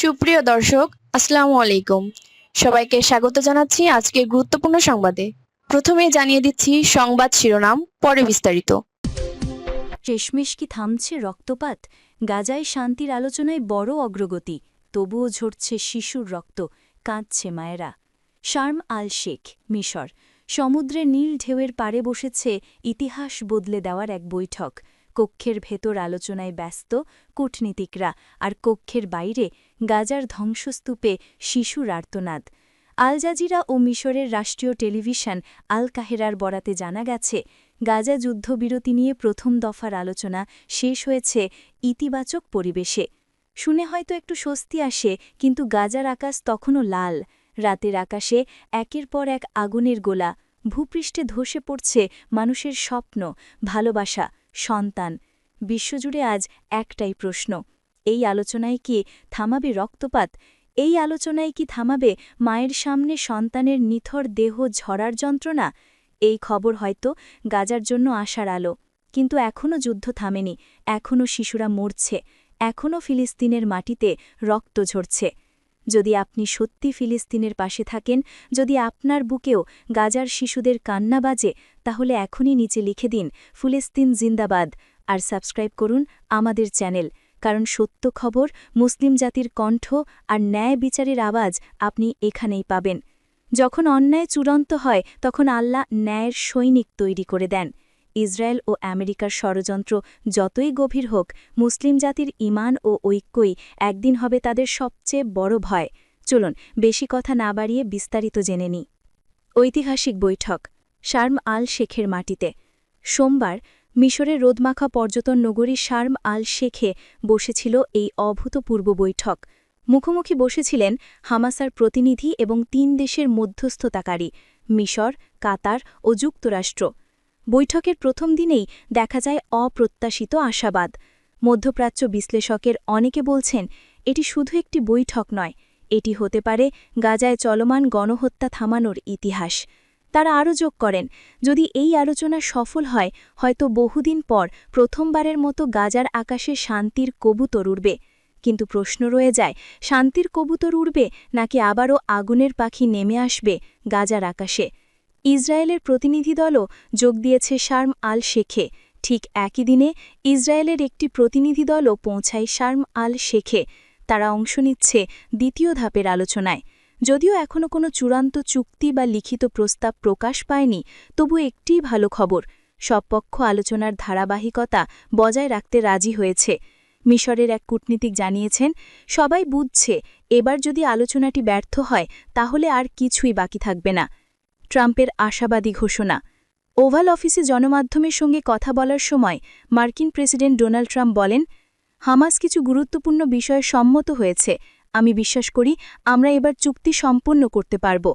সুপ্রিয় দর্শক, আসসালামু আলাইকুম। সবাইকে স্বাগত জানাচ্ছি আজকের গুরুত্বপূর্ণ সংবাদে। প্রথমেই জানিয়ে দিচ্ছি সংবাদ শিরোনাম, পরে বিস্তারিত। শেষমেশ কি থামছে রক্তপাত? গাজায় শান্তির আলোচনায় বড় অগ্রগতি, তবুও ঝরছে শিশুর রক্ত, কাঁদছে মায়েরা। শার্ম আল শেখ, মিশর। সমুদ্রের নীল ঢেউয়ের পাড়ে বসেছে ইতিহাস বদলে দেওয়ার এক বৈঠক। কক্ষের ভেতর আলোচনায় ব্যস্ত কূটনীতিকরা, আর কক্ষের বাইরে গাজার ধ্বংসস্তূপে শিশুর আর্তনাদ। আল জাজিরা ও মিশরের রাষ্ট্রীয় টেলিভিশন আল কাহেরার বরাতে জানা গেছে, গাজা যুদ্ধবিরতি নিয়ে প্রথম দফার আলোচনা শেষ হয়েছে ইতিবাচক পরিবেশে। শুনে হয়তো একটু স্বস্তি আসে, কিন্তু গাজার আকাশ তখনও লাল। রাতের আকাশে একের পর এক আগুনের গোলা, ভূপৃষ্ঠে ধসে পড়ছে মানুষের স্বপ্ন, ভালোবাসা, সন্তান। বিশ্বজুড়ে আজ একটাই প্রশ্ন, এই আলোচনায় কি থামাবে রক্তপাত? এই আলোচনায় কি থামাবে মায়ের সামনে সন্তানের নিথর দেহ ঝরার যন্ত্রণা? এই খবর হয়তো গাজার জন্য আশার আলো, কিন্তু এখনও যুদ্ধ থামেনি, এখনও শিশুরা মরছে, এখনও ফিলিস্তিনের মাটিতে রক্ত ঝরছে। যদি আপনি সত্যি ফিলিস্তিনের পাশে থাকেন, যদি আপনার বুকেও গাজার শিশুদের কান্না বাজে, তাহলে এখনই নিচে লিখে দিন ফিলিস্তিন জিন্দাবাদ, আর সাবস্ক্রাইব করুন আমাদের চ্যানেল, কারণ সত্য খবর, মুসলিম জাতির কণ্ঠ আর ন্যায় বিচারের আওয়াজ আপনি এখানেই পাবেন। যখন অন্যায় চূড়ান্ত হয়, তখন আল্লাহ ন্যায়ের সৈনিক তৈরি করে দেন। ইসরায়েল ও আমেরিকার ষড়যন্ত্র যতই গভীর হোক, মুসলিম জাতির ঈমান ও ঐক্যই একদিন হবে তাদের সবচেয়ে বড় ভয়। চলুন বেশি কথা না বাড়িয়ে বিস্তারিত জেনে নিই। ঐতিহাসিক বৈঠক শার্ম আল শেখের মাটিতে। সোমবার মিশরের রোদমাখা পর্যটন নগরী শার্ম আল শেখে বসেছিল এই অভূতপূর্ব বৈঠক। মুখোমুখি বসেছিলেন হামাসার প্রতিনিধি এবং ৩ দেশের মধ্যস্থতাকারী, মিশর, কাতার ও যুক্তরাষ্ট্র। বৈঠকের প্রথম দিনেই দেখা যায় অপ্রত্যাশিত আশাবাদ। মধ্যপ্রাচ্য বিশ্লেষকের অনেকে বলছেন, এটি শুধু একটি বৈঠক নয়, এটি হতে পারে গাজায় চলমান গণহত্যা থামানোর ইতিহাস। তারা আরও যোগ করেন, যদি এই আলোচনা সফল হয়, হয়তো বহুদিন পর প্রথমবারের মতো গাজার আকাশে শান্তির কবুতর উড়বে। কিন্তু প্রশ্ন রয়ে যায়, শান্তির কবুতর উড়বে নাকি আবারও আগুনের পাখি নেমে আসবে গাজার আকাশে? ইসরায়েলের প্রতিনিধি দলও যোগ দিয়েছে শার্ম আল শেখে। ঠিক একই দিনে ইসরায়েলের একটি প্রতিনিধি দলও পৌঁছায় শার্ম আল শেখে। তারা অংশ নিচ্ছে দ্বিতীয় ধাপের আলোচনায়। যদিও এখনও কোনো চূড়ান্ত চুক্তি বা লিখিত প্রস্তাব প্রকাশ পায়নি, তবু একটিই ভালো খবর, সব পক্ষ আলোচনার ধারাবাহিকতা বজায় রাখতে রাজি হয়েছে। মিশরের এক কূটনীতিক জানিয়েছেন, সবাই বুঝছে এবার যদি আলোচনাটি ব্যর্থ হয়, তাহলে আর কিছুই বাকি থাকবে না। ট্রাম্পের আশাবাদী ঘোষণা। ওভাল অফিসে গণমাধ্যমের সঙ্গে কথা বলার সময় মার্কিন প্রেসিডেন্ট ডোনাল্ড ট্রাম্প বলেন, হামাস কিছু গুরুত্বপূর্ণ বিষয়ে সম্মত হয়েছে, আমি বিশ্বাস করি আমরা এবার চুক্তি সম্পন্ন করতে পারব।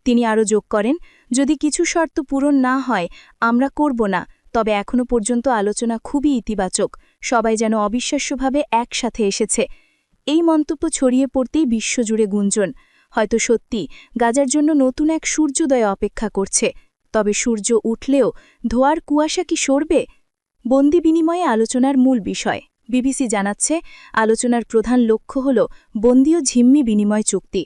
তিনি আরও যোগ করেন, যদি কিছু শর্ত পূরণ না হয় আমরা করব না, তবে এখনও পর্যন্ত আলোচনা খুবই ইতিবাচক, সবাই যেন অবিশ্বাস্যভাবে একসাথে এসেছে। এই মন্তব্য ছড়িয়ে পড়তেই বিশ্বজুড়ে গুঞ্জন, হয়তো সত্যি গাজার জন্য নতুন এক সূর্যোদয় অপেক্ষা করছে। তবে সূর্য উঠলেও ধোঁয়ার কুয়াশা কি সরবে? বন্দি বিনিময়ে আলোচনার মূল বিষয়। বিবিসি জানাচ্ছে, আলোচনার প্রধান লক্ষ্য হল বন্দি ও জিম্মি বিনিময় চুক্তি।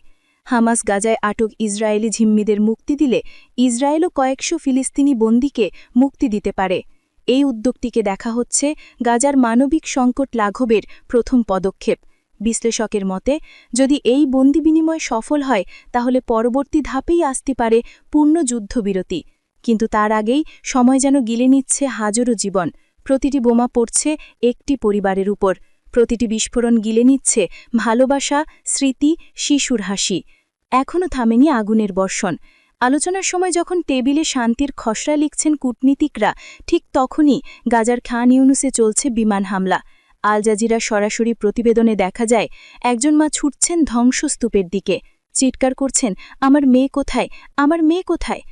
হামাস গাজায় আটক ইসরায়েলি জিম্মিদের মুক্তি দিলে ইসরায়েলও কয়েকশো ফিলিস্তিনি বন্দীকে মুক্তি দিতে পারে। এই উদ্যোগটিকে দেখা হচ্ছে গাজার মানবিক সংকট লাঘবের প্রথম পদক্ষেপ। বিশ্লেষকের মতে, যদি এই বন্দি বিনিময় সফল হয়, তাহলে পরবর্তী ধাপেই আসতে পারে পূর্ণ যুদ্ধবিরতি। কিন্তু তার আগেই সময় যেন গিলে নিচ্ছে হাজারো জীবন। প্রতিটি বোমা পড়ছে একটি পরিবারের উপর, প্রতিটি বিস্ফোরণ গিলে নিচ্ছে ভালোবাসা, স্মৃতি, শিশুর হাসি। এখনও থামেনি আগুনের বর্ষণ। আলোচনার সময় যখন টেবিলে শান্তির খসড়া লিখছেন কূটনীতিকরা, ঠিক তখনই গাজার খান ইউনুসে চলছে বিমান হামলা। আল জাজিরার সরাসরি প্রতিবেদনে দেখা যায়, একজন মা ছুটছেন ধ্বংসস্তূপের দিকে, চিৎকার করছেন, আমার মেয়ে কোথায়, আমার মেয়ে কোথায়?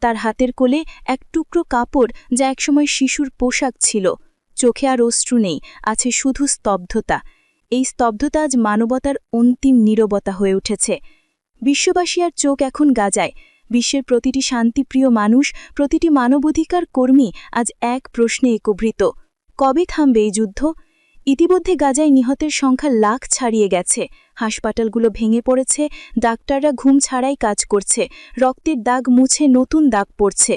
তার হাতের কোলে এক টুকরো কাপড়, যা একসময় শিশুর পোশাক ছিল। চোখে আর অশ্রু নেই, আছে শুধু স্তব্ধতা। এই স্তব্ধতা আজ মানবতার অন্তিম নীরবতা হয়ে উঠেছে। বিশ্ববাসী আর চোখ এখন গাজায়। বিশ্বের প্রতিটি শান্তিপ্রিয় মানুষ, প্রতিটি মানবাধিকার কর্মী আজ এক প্রশ্নে একভৃত, কবে থামবে এই যুদ্ধ? ইতিমধ্যে গাজায় নিহতের সংখ্যা লাখ ছাড়িয়ে গেছে। হাসপাতালগুলো ভেঙে পড়েছে, ডাক্তাররা ঘুম ছাড়াই কাজ করছে, রক্তের দাগ মুছে নতুন দাগ পড়ছে।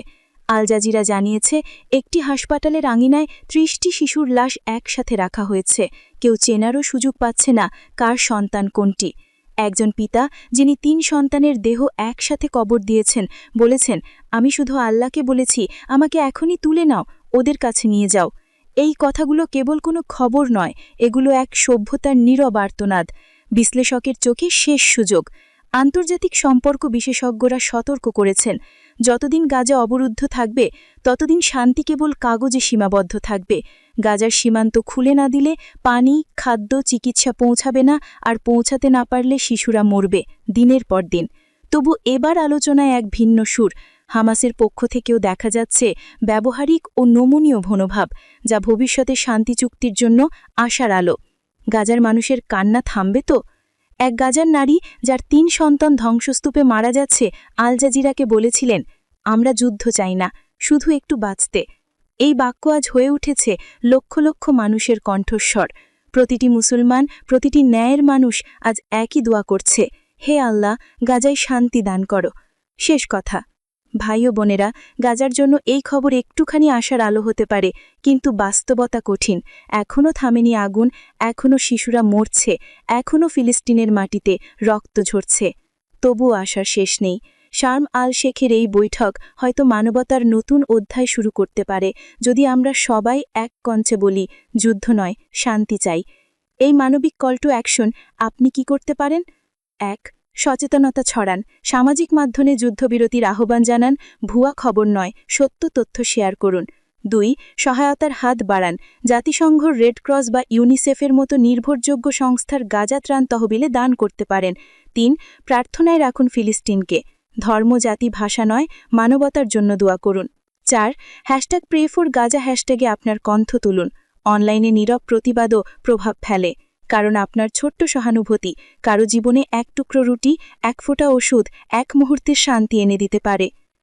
আল জাজিরা জানিয়েছে, একটি হাসপাতালের আঙিনায় ৩০টি শিশুর লাশ একসাথে রাখা হয়েছে। কেউ চেনারও সুযোগ পাচ্ছে না কার সন্তান কোনটি। একজন পিতা, যিনি ৩ সন্তানের দেহ একসাথে কবর দিয়েছেন, বলেছেন, আমি শুধু আল্লাহকে বলেছি, আমাকে এখনই তুলে নাও, ওদের কাছে নিয়ে যাও। এই কথাগুলো কেবল কোনো খবর নয়, এগুলো এক সভ্যতার নীরব আর্তনাদ। বিশ্লেষকের চোখে শেষ সুযোগ। আন্তর্জাতিক সম্পর্ক বিশেষজ্ঞরা সতর্ক করেছেন, যতদিন গাজা অবরুদ্ধ থাকবে ততদিন শান্তি কেবল কাগজে সীমাবদ্ধ থাকবে। গাজার সীমান্ত খুলে না দিলে পানি, খাদ্য, চিকিৎসা পৌঁছাবে না, আর পৌঁছাতে না পারলে শিশুরা মরবে দিনের পর দিন। তবু এবার আলোচনায় এক ভিন্ন সুর। হামাসের পক্ষ থেকেও দেখা যাচ্ছে ব্যবহারিক ও নমনীয় মনোভাব, যা ভবিষ্যতে শান্তি চুক্তির জন্য আশার আলো। গাজার মানুষের কান্না থামবে তো? এক গাজার নারী, যার ৩ সন্তান ধ্বংসস্তূপে মারা যাচ্ছে, আল জাজিরাকে বলেছিলেন, আমরা যুদ্ধ চাই না, শুধু একটু বাঁচতে। এই বাক্য আজ হয়ে উঠেছে লক্ষ লক্ষ মানুষের কণ্ঠস্বর। প্রতিটি মুসলমান, প্রতিটি ন্যায়ের মানুষ আজ একই দোয়া করছে, হে আল্লাহ, গাজায় শান্তি দান করো। শেষ কথা, ভাই ও বোনেরা, গাজার জন্য এই খবর একটুখানি আশার আলো হতে পারে, কিন্তু বাস্তবতা কঠিন। এখনও থামেনি আগুন, এখনও শিশুরা মরছে, এখনও ফিলিস্তিনের মাটিতে রক্ত ঝরছে। তবুও আশার শেষ নেই। শার্ম আল শেখের এই বৈঠক হয়তো মানবতার নতুন অধ্যায় শুরু করতে পারে, যদি আমরা সবাই এক কণ্ঠে বলি, যুদ্ধ নয়, শান্তি চাই। এই মানবিক কল টু অ্যাকশন আপনি কি করতে পারেন? ১. সচেতনতা ছড়ান। সামাজিক মাধ্যমে যুদ্ধবিরতির আহ্বান জানান, ভুয়া খবর নয়, সত্য তথ্য শেয়ার করুন। ২. সহায়তার হাত বাড়ান। জাতিসংঘ, রেড ক্রস বা ইউনিসেফের মতো নির্ভরযোগ্য সংস্থার গাজা ত্রাণ তহবিলে দান করতে পারেন। ৩. প্রার্থনায় রাখুন ফিলিস্তিনকে। ধর্ম, জাতি, ভাষা নয়, মানবতার জন্য দোয়া করুন। ৪. #PrayForGaza হ্যাশট্যাগে আপনার কণ্ঠ তুলুন। অনলাইনে নীরব প্রতিবাদও প্রভাব ফেলে, কারণ আপনার ছোট্ট সহানুভূতি কারো জীবনে এক টুকরো রুটি, এক ফোঁটা ওষুধ, এক মুহূর্তের শান্তি এনে দিতে পারে।